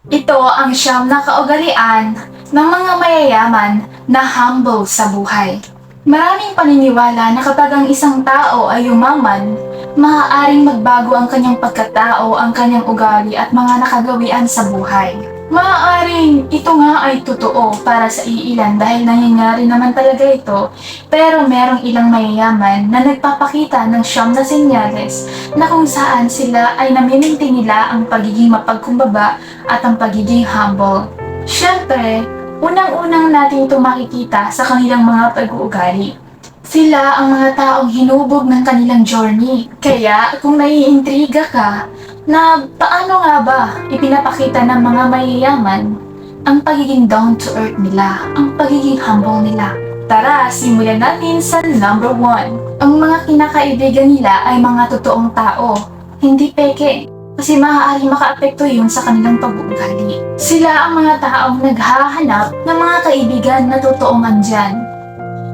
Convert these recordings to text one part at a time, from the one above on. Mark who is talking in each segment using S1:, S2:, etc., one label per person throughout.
S1: Ito ang siyam na kaugalian ng mga mayayaman na humble sa buhay. Maraming paniniwala na kapag ang isang tao ay yumaman, maaaring magbago ang kanyang pagkatao, ang kanyang ugali at mga nakagawian sa buhay. Maaaring ito nga ay totoo para sa iilan dahil nangyayari naman talaga ito, pero merong ilang mayayaman na nagpapakita ng siyam na senyales na kung saan sila ay namiminti nila ang pagiging mapagkumbaba at ang pagiging humble. Siyempre, unang-unang natin ito makikita sa kanilang mga pag-uugali. Sila ang mga taong hinubog ng kanilang journey. Kaya kung naiintriga ka na paano nga ba ipinapakita ng mga mayayaman ang pagiging down to earth nila, ang pagiging humble nila. Tara, simulan natin sa number 1. Ang mga kinakaibigan nila ay mga totoong tao, hindi peke. Kasi maaari makaapekto yun sa kanilang pag-uugali. Sila ang mga taong naghahanap ng mga kaibigan na totoong andyan.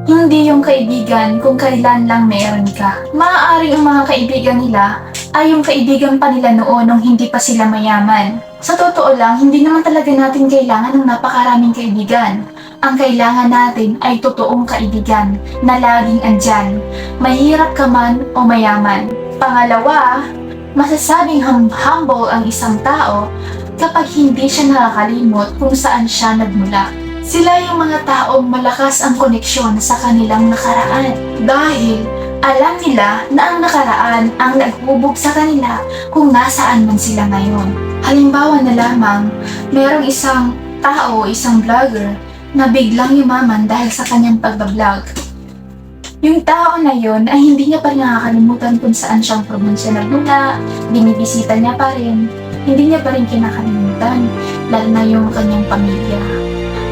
S1: Hindi yung kaibigan kung kailan lang meron ka. Maaaring ang mga kaibigan nila ay yung kaibigan pa nila noon nung hindi pa sila mayaman. Sa totoo lang, hindi naman talaga natin kailangan ng napakaraming kaibigan. Ang kailangan natin ay totoong kaibigan na laging andyan. Mahirap ka man o mayaman. Pangalawa, masasabing humble ang isang tao kapag hindi siya nakakalimot kung saan siya nagmula. Sila yung mga taong malakas ang koneksyon sa kanilang nakaraan dahil alam nila na ang nakaraan ang naghubog sa kanila kung nasaan man sila ngayon. Halimbawa na lamang, merong isang tao, isang vlogger na biglang yumaman dahil sa kanyang pagbablog. Yung tao na yon ay hindi niya pa rin nakakalimutan kung saan siyang probinsya nagmula, binibisita niya pa rin, hindi niya pa rin kinakalimutan, lalo na yung kanyang pamilya.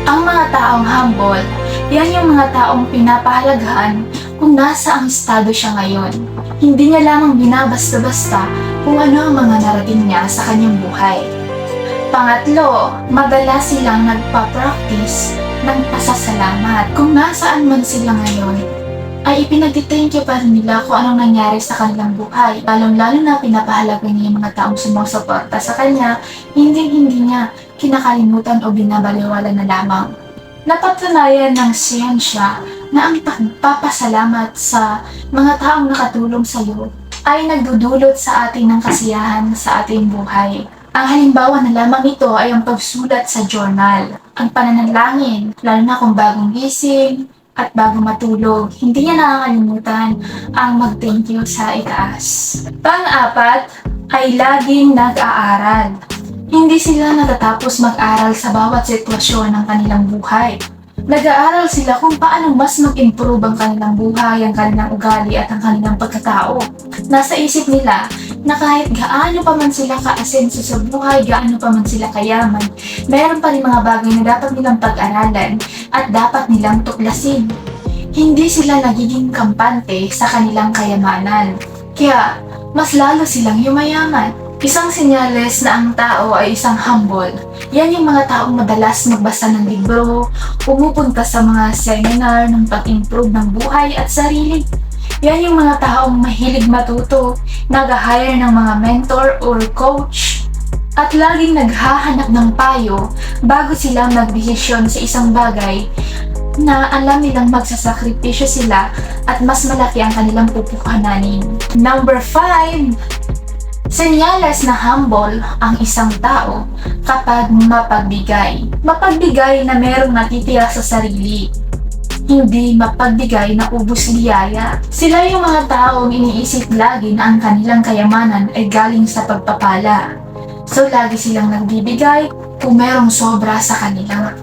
S1: Ang mga taong humble, yan yung mga taong pinapahalagahan kung nasa ang estado siya ngayon. Hindi niya lamang binabasta-basta kung ano ang mga narating niya sa kanyang buhay. Pangatlo, madalas silang nagpa-practice ng pasasalamat. Kung nasaan man sila ngayon, ay ipinag-thank you pa rin nila kung anong nangyari sa kanilang buhay. Lalong-lalo na pinapahalaga niya yung mga taong sumusuporta sa kanya, hindi niya kinakalimutan o binabaliwala na lamang. Napatunayan ng siyensya na ang pagpapasalamat sa mga taong nakatulong sa iyo ay nagdudulot sa atin ng kasiyahan sa ating buhay. Ang halimbawa na lamang ito ay ang pagsulat sa journal, ang pananalangin, lalo na kung bagong gising, at bago matulog, hindi niya nakakalimutan ang mag-thank you sa itaas. Pang-apat ay laging nag-aaral. Hindi sila natatapos mag-aral sa bawat sitwasyon ng kanilang buhay. Nag-aaral sila kung paano mas mag-improve ang kanilang buhay, ang kanilang ugali at ang kanilang pagkatao. Nasa isip nila na kahit gaano pa man sila kaasenso sa buhay, gaano pa man sila kayaman, meron pa rin mga bagay na dapat nilang pag-aralan at dapat nilang tuklasin. Hindi sila nagiging kampante sa kanilang kayamanan. Kaya, mas lalo silang yumayaman. Isang senyales na ang tao ay isang humble. Yan yung mga taong madalas magbasa ng libro, pumupunta sa mga seminar ng pag-improve ng buhay at sarili. Yan yung mga taong mahilig matuto, nag-hire ng mga mentor or coach, at laging naghahanap ng payo bago sila magdesisyon sa isang bagay na alam nilang magsasakripisyo sila at mas malaki ang kanilang pupukahanin. Number 5. Senyales na humble ang isang tao kapag mapagbigay. Mapagbigay na merong natitira sa sarili. Hindi mapagbigay na ubos biyaya. Sila yung mga taong iniisip lagi na ang kanilang kayamanan ay galing sa pagpapala. So lagi silang nagbibigay kung merong sobra sa kanila.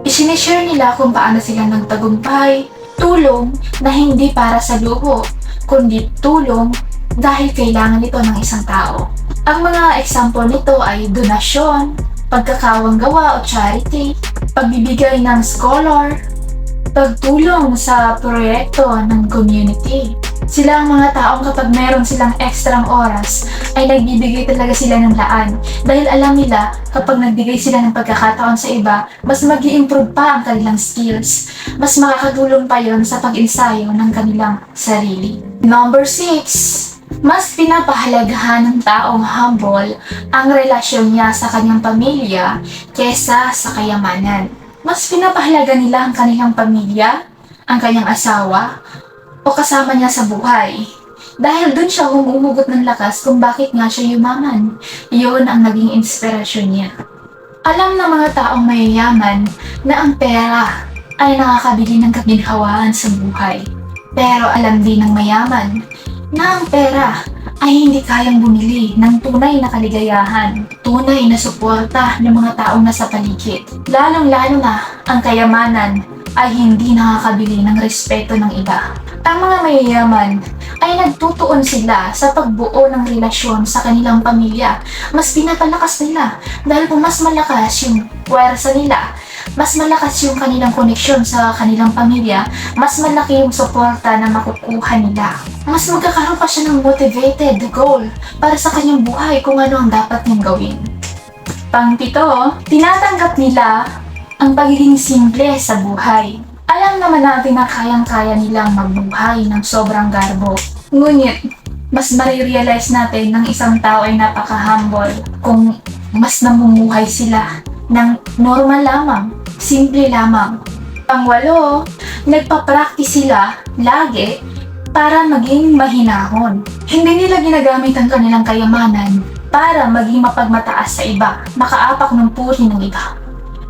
S1: Isinishare nila kung paano sila nagtagumpay, tulong na hindi para sa luho, kundi tulong dahil kailangan ito ng isang tao. Ang mga example nito ay donasyon, pagkakawang gawa o charity, pagbibigay ng scholar, pagtulong sa proyekto ng community. Sila ang mga taong kapag meron silang ekstrang oras, ay nagbibigay talaga sila ng laan dahil alam nila kapag nagbigay sila ng pagkakataon sa iba, mas mag-i-improve pa ang kanilang skills, mas makakatulong pa yon sa pag-ensayo ng kanilang sarili. Number 6. Mas pinapahalagahan ng taong humble ang relasyon niya sa kanyang pamilya kesa sa kayamanan. Mas pinapahalaga nila ang kanilang pamilya, ang kanyang asawa, o kasama niya sa buhay. Dahil dun siya humuhugot ng lakas kung bakit nga siya yumaman. Iyon ang naging inspirasyon niya. Alam ng mga taong mayayaman na ang pera ay nakakabili ng kaginhawaan sa buhay. Pero alam din ng mayaman na ang pera ay hindi kayang bumili ng tunay na kaligayahan, tunay na suporta ng mga taong nasa paligid. Lalong-lalo na ang kayamanan ay hindi nakakabili ng respeto ng iba. Ang mga mayayaman ay nagtutuon sila sa pagbuo ng relasyon sa kanilang pamilya. Mas pinapalakas nila dahil kung mas malakas yung puwersa nila, mas malakas yung kanilang koneksyon sa kanilang pamilya, mas malaki yung suporta na makukuha nila. Mas magkakaroon pa siya ng motivated goal para sa kanyang buhay kung ano ang dapat niyang gawin. Pang-pito, tinatanggap nila ang pagiging simple sa buhay. Alam naman natin na kayang-kaya nilang magbuhay ng sobrang garbo. Ngunit, mas marirealize natin ng isang tao ay napaka-humble kung mas namumuhay sila ng normal lamang, simple lamang. Pang-walo, nagpa-practice sila lagi para maging mahinahon. Hindi nila ginagamit ang kanilang kayamanan para maging mapagmataas sa iba, makaapak ng puri ng iba.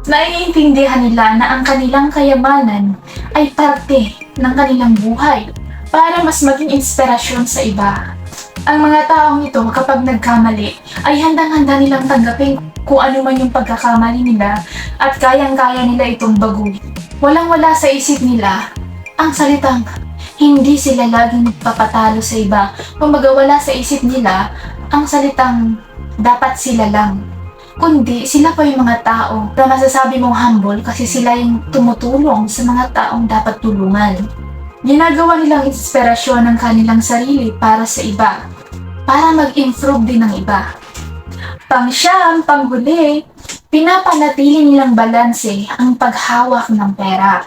S1: Naiintindihan nila na ang kanilang kayamanan ay parte ng kanilang buhay para mas maging inspirasyon sa iba. Ang mga taong ito kapag nagkamali ay handang-handa nilang tanggapin kung ano man yung pagkakamali nila at kayang-kaya nila itong baguhin. Walang-wala sa isip nila ang salitang hindi sila laging nagpapatalo sa iba. Kumbaga wala sa isip nila ang salitang dapat sila lang. Kundi sila pa yung mga tao na masasabi mong humble kasi sila yung tumutulong sa mga taong dapat tulungan. Ginagawa nilang inspirasyon ng kanilang sarili para sa iba, para mag-improve din ng iba. Pang-siyam, panghuli, pinapanatili nilang balanse ang paghawak ng pera.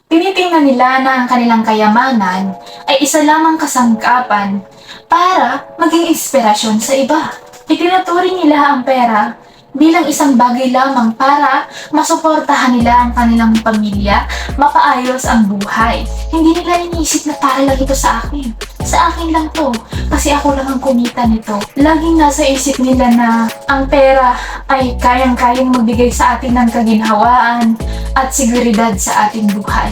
S1: Tinitingnan nila na ang kanilang kayamanan ay isa lamang kasangkapan para maging inspirasyon sa iba. Itinuturing nila ang pera bilang isang bagay lamang para masuportahan nila ang kanilang pamilya, mapaayos ang buhay. Hindi nila iniisip na para lang ito sa akin. Sa akin lang to, kasi ako lang ang kumita nito. Laging nasa isip nila na ang pera ay kayang-kayang magbigay sa atin ng kaginhawaan at seguridad sa ating buhay.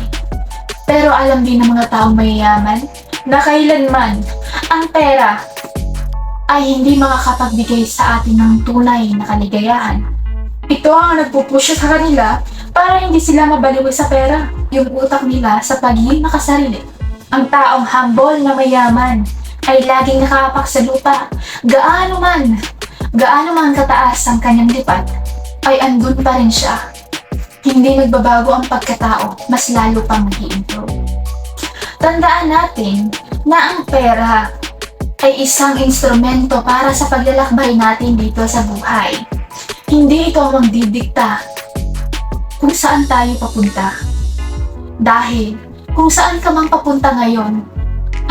S1: Pero alam din ng mga taong mayayaman na kailanman ang pera ay hindi makakapagbigay sa atin ng tunay na kaligayahan. Ito ang nagpupush sa kanila para hindi sila mabaliw sa pera, yung utak nila sa pagiging makasarili. Ang taong humble na mayaman ay laging nakaapak sa lupa. Gaano man kataas ang kanyang lipat, ay andun pa rin siya. Hindi nagbabago ang pagkatao, mas lalo pang nag-i-improve. Tandaan natin na ang pera ay isang instrumento para sa paglalakbay natin dito sa buhay. Hindi ito ang magdidikta kung saan tayo papunta. Dahil kung saan ka mang papunta ngayon,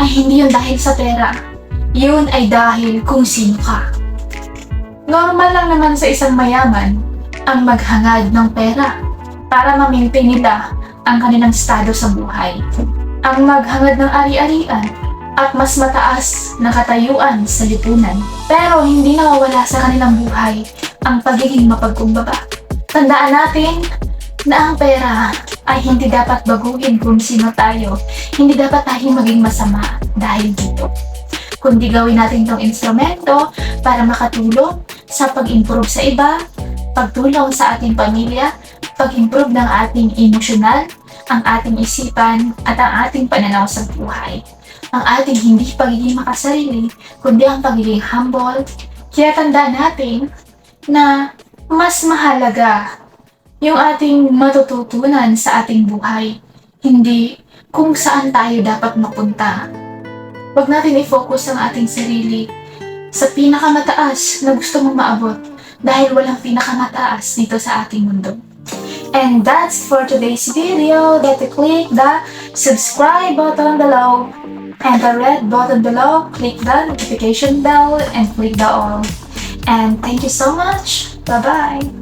S1: ay hindi yun dahil sa pera. Yun ay dahil kung sino ka. Normal lang naman sa isang mayaman ang maghangad ng pera para ma-maintain nila ang kanilang estado sa buhay. Ang maghangad ng ari-arian at mas mataas na katayuan sa lipunan. Pero hindi nawawala sa kanilang buhay ang pagiging mapagkumbaba. Tandaan natin na ang pera ay hindi dapat baguhin kung sino tayo. Hindi dapat tayo maging masama dahil dito. Kundi gawin natin itong instrumento para makatulong sa pag-improve sa iba, pagtulong sa ating pamilya, pag-improve ng ating emosyonal, ang ating isipan, at ang ating pananaw sa buhay. Ang ating hindi pagiging makasarili, kundi ang pagiging humble. Kaya tandaan natin na mas mahalaga yung ating matututunan sa ating buhay, hindi kung saan tayo dapat mapunta. Huwag natin i-focus ang ating sarili sa pinakamataas na gusto mong maabot dahil walang pinakamataas dito sa ating mundo. And that's for today's video. Click the subscribe button below and the red button below, click the notification bell and click the all. And thank you so much. Bye-bye.